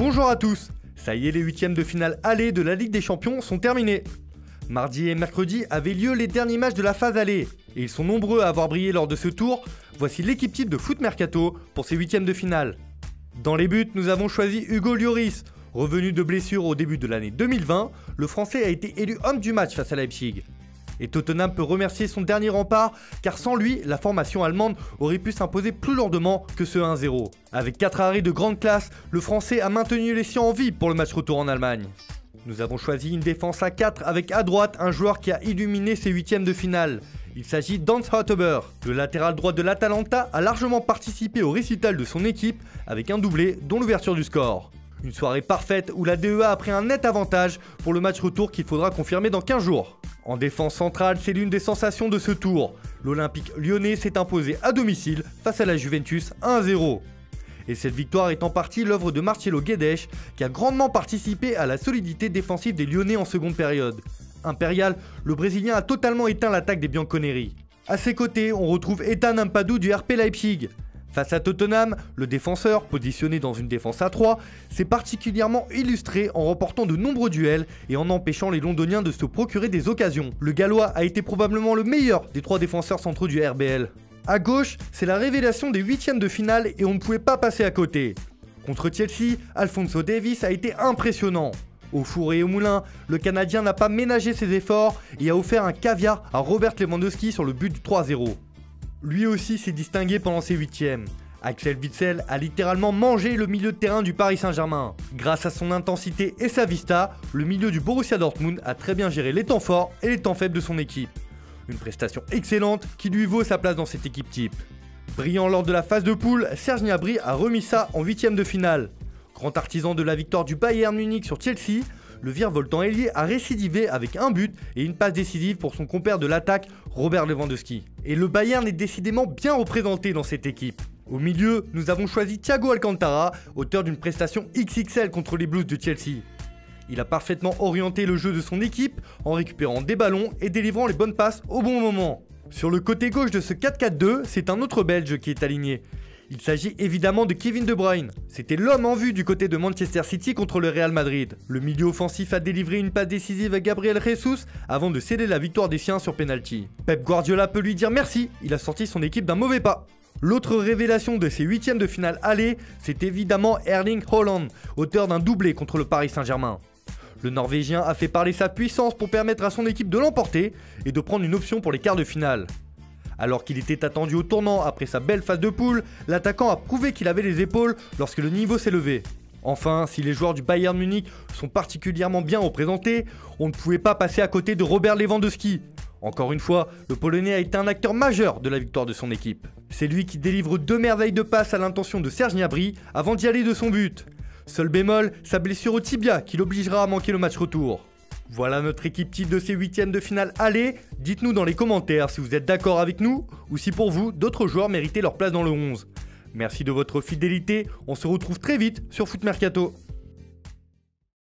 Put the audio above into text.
Bonjour à tous. Ça y est, les huitièmes de finale aller de la Ligue des Champions sont terminés. Mardi et mercredi avaient lieu les derniers matchs de la phase aller. Et ils sont nombreux à avoir brillé lors de ce tour. Voici l'équipe type de Foot Mercato pour ces huitièmes de finale. Dans les buts, nous avons choisi Hugo Lloris. Revenu de blessure au début de l'année 2020, le Français a été élu homme du match face à Leipzig. Et Tottenham peut remercier son dernier rempart, car sans lui, la formation allemande aurait pu s'imposer plus lourdement que ce 1-0. Avec 4 arrêts de grande classe, le Français a maintenu les siens en vie pour le match retour en Allemagne. Nous avons choisi une défense à 4 avec à droite un joueur qui a illuminé ces huitièmes de finale. Il s'agit d'Hans Hauteber. Le latéral droit de l'Atalanta a largement participé au récital de son équipe avec un doublé dont l'ouverture du score. Une soirée parfaite où la DEA a pris un net avantage pour le match retour qu'il faudra confirmer dans 15 jours. En défense centrale, c'est l'une des sensations de ce tour. L'Olympique lyonnais s'est imposé à domicile face à la Juventus 1-0. Et cette victoire est en partie l'œuvre de Marcelo Guedes qui a grandement participé à la solidité défensive des Lyonnais en seconde période. Impérial, le Brésilien a totalement éteint l'attaque des Bianconeri. A ses côtés, on retrouve Ethan Ampadu du RB Leipzig. Face à Tottenham, le défenseur, positionné dans une défense à 3, s'est particulièrement illustré en remportant de nombreux duels et en empêchant les Londoniens de se procurer des occasions. Le Gallois a été probablement le meilleur des 3 défenseurs centraux du RBL. À gauche, c'est la révélation des huitièmes de finale et on ne pouvait pas passer à côté. Contre Chelsea, Alphonso Davies a été impressionnant. Au four et au moulin, le Canadien n'a pas ménagé ses efforts et a offert un caviar à Robert Lewandowski sur le but du 3-0. Lui aussi s'est distingué pendant ses huitièmes. Axel Witsel a littéralement mangé le milieu de terrain du Paris Saint-Germain. Grâce à son intensité et sa vista, le milieu du Borussia Dortmund a très bien géré les temps forts et les temps faibles de son équipe. Une prestation excellente qui lui vaut sa place dans cette équipe type. Brillant lors de la phase de poule, Serge Gnabry a remis ça en huitième de finale. Grand artisan de la victoire du Bayern Munich sur Chelsea, le virevoltant ailier a récidivé avec un but et une passe décisive pour son compère de l'attaque, Robert Lewandowski. Et le Bayern est décidément bien représenté dans cette équipe. Au milieu, nous avons choisi Thiago Alcantara, auteur d'une prestation XXL contre les Blues de Chelsea. Il a parfaitement orienté le jeu de son équipe en récupérant des ballons et délivrant les bonnes passes au bon moment. Sur le côté gauche de ce 4-4-2, c'est un autre Belge qui est aligné. Il s'agit évidemment de Kevin De Bruyne. C'était l'homme en vue du côté de Manchester City contre le Real Madrid. Le milieu offensif a délivré une passe décisive à Gabriel Jesus avant de céder la victoire des siens sur penalty. Pep Guardiola peut lui dire merci, il a sorti son équipe d'un mauvais pas. L'autre révélation de ces huitièmes de finale aller, c'est évidemment Erling Haaland, auteur d'un doublé contre le Paris Saint-Germain. Le Norvégien a fait parler sa puissance pour permettre à son équipe de l'emporter et de prendre une option pour les quarts de finale. Alors qu'il était attendu au tournant après sa belle phase de poule, l'attaquant a prouvé qu'il avait les épaules lorsque le niveau s'est levé. Enfin, si les joueurs du Bayern Munich sont particulièrement bien représentés, on ne pouvait pas passer à côté de Robert Lewandowski. Encore une fois, le Polonais a été un acteur majeur de la victoire de son équipe. C'est lui qui délivre 2 merveilles de passe à l'intention de Serge Gnabry avant d'y aller de son but. Seul bémol, sa blessure au tibia qui l'obligera à manquer le match retour. Voilà notre équipe type de ces huitièmes de finale aller. Dites-nous dans les commentaires si vous êtes d'accord avec nous ou si pour vous, d'autres joueurs méritaient leur place dans le 11. Merci de votre fidélité, on se retrouve très vite sur Foot Mercato.